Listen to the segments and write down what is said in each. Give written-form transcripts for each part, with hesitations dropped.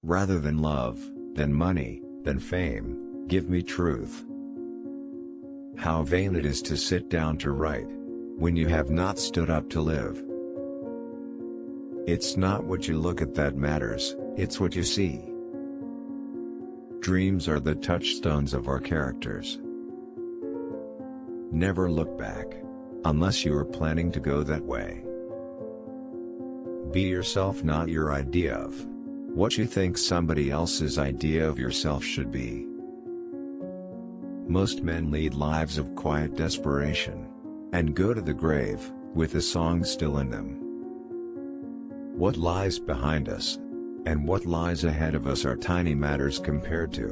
Rather than love, than money, than fame, give me truth. How vain it is to sit down to write, when you have not stood up to live. It's not what you look at that matters, it's what you see. Dreams are the touchstones of our characters. Never look back, unless you are planning to go that way. Be yourself, not your idea of what you think somebody else's idea of yourself should be. Most men lead lives of quiet desperation, and go to the grave with a song still in them. What lies behind us, and what lies ahead of us are tiny matters compared to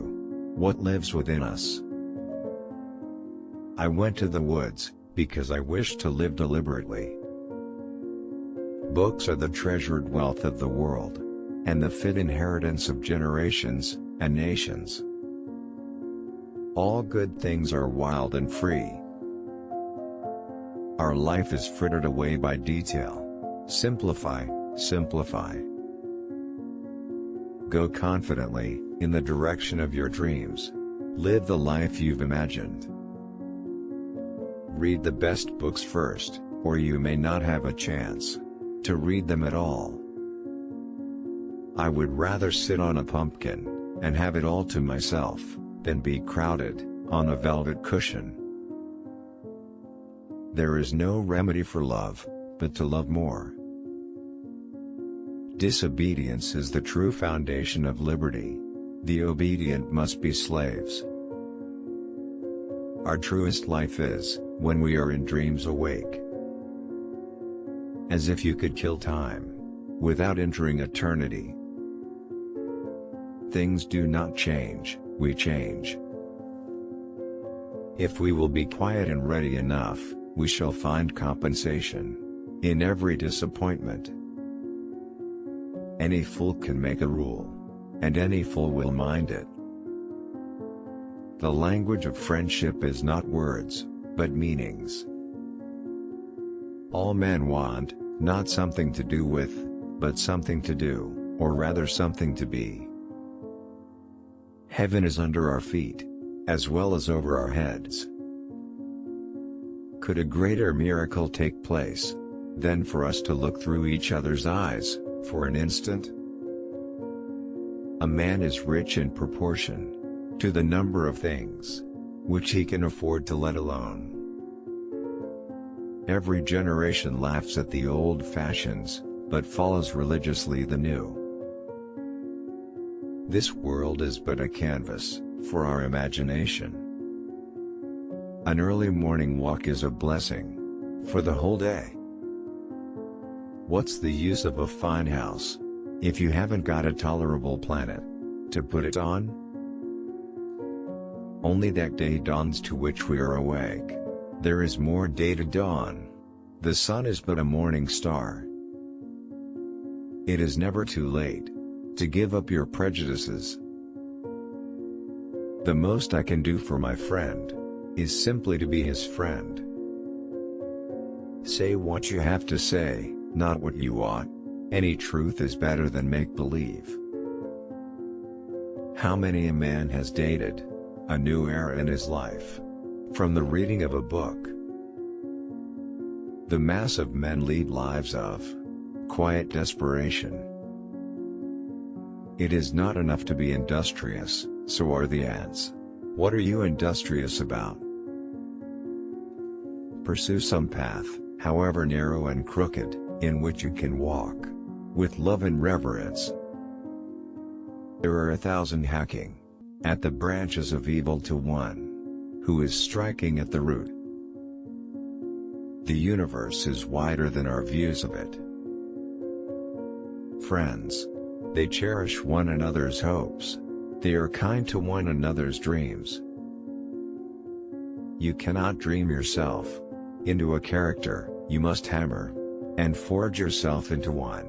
what lives within us. I went to the woods, because I wished to live deliberately. Books are the treasured wealth of the world, and the fit inheritance of generations and nations. All good things are wild and free. Our life is frittered away by detail. Simplify, simplify. Go confidently, in the direction of your dreams. Live the life you've imagined. Read the best books first, or you may not have a chance to read them at all. I would rather sit on a pumpkin and have it all to myself than be crowded on a velvet cushion. There is no remedy for love, but to love more. Disobedience is the true foundation of liberty. The obedient must be slaves. Our truest life is when we are in dreams awake. As if you could kill time without entering eternity. Things do not change, we change. If we will be quiet and ready enough, we shall find compensation in every disappointment. Any fool can make a rule, and any fool will mind it. The language of friendship is not words, but meanings. All men want, not something to do with, but something to do, or rather something to be. Heaven is under our feet, as well as over our heads. Could a greater miracle take place than for us to look through each other's eyes, for an instant? A man is rich in proportion to the number of things which he can afford to let alone. Every generation laughs at the old fashions, but follows religiously the new. This world is but a canvas for our imagination. An early morning walk is a blessing for the whole day. What's the use of a fine house if you haven't got a tolerable planet to put it on? Only that day dawns to which we are awake. There is more day to dawn. The sun is but a morning star. It is never too late to give up your prejudices. The most I can do for my friend is simply to be his friend. Say what you have to say, not what you ought. Any truth is better than make-believe. How many a man has dated a new era in his life from the reading of a book? The mass of men lead lives of quiet desperation. It is not enough to be industrious, so are the ants. What are you industrious about? Pursue some path, however narrow and crooked, in which you can walk with love and reverence. There are 1,000 hacking at the branches of evil to one who is striking at the root. The universe is wider than our views of it. Friends, they cherish one another's hopes. They are kind to one another's dreams. You cannot dream yourself into a character, you must hammer and forge yourself into one.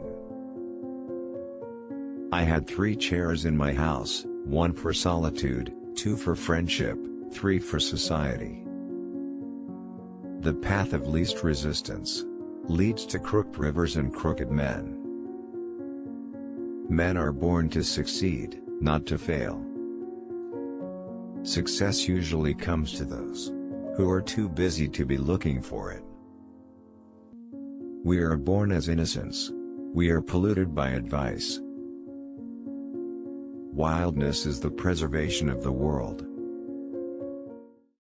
I had 3 chairs in my house, 1 for solitude, 2 for friendship, 3 for society. The path of least resistance leads to crooked rivers and crooked men. Men are born to succeed, not to fail. Success usually comes to those who are too busy to be looking for it. We are born as innocents. We are polluted by advice. Wildness is the preservation of the world.